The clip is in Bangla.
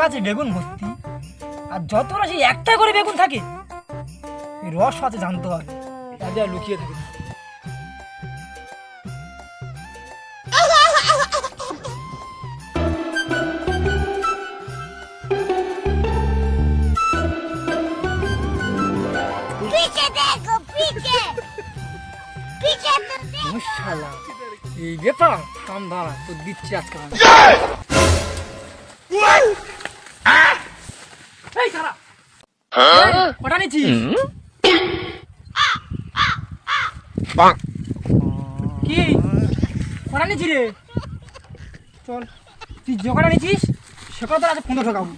আছে বেগুন ভর্তি, আর যত রাশি একটা করে বেগুন থাকে, এই রস আছে জানতে হবে, তাদের আর লুকিয়ে থাকে। এই ব্যাপার কাম দাঁড়া তো দিচ্ছি আজকে। কটা নিচ্ছিস? কি কটা নিচ্ছি রে? চল তুই যে কটা নিচ্ছিস সে কথা আজ 15 ঢোকাবো।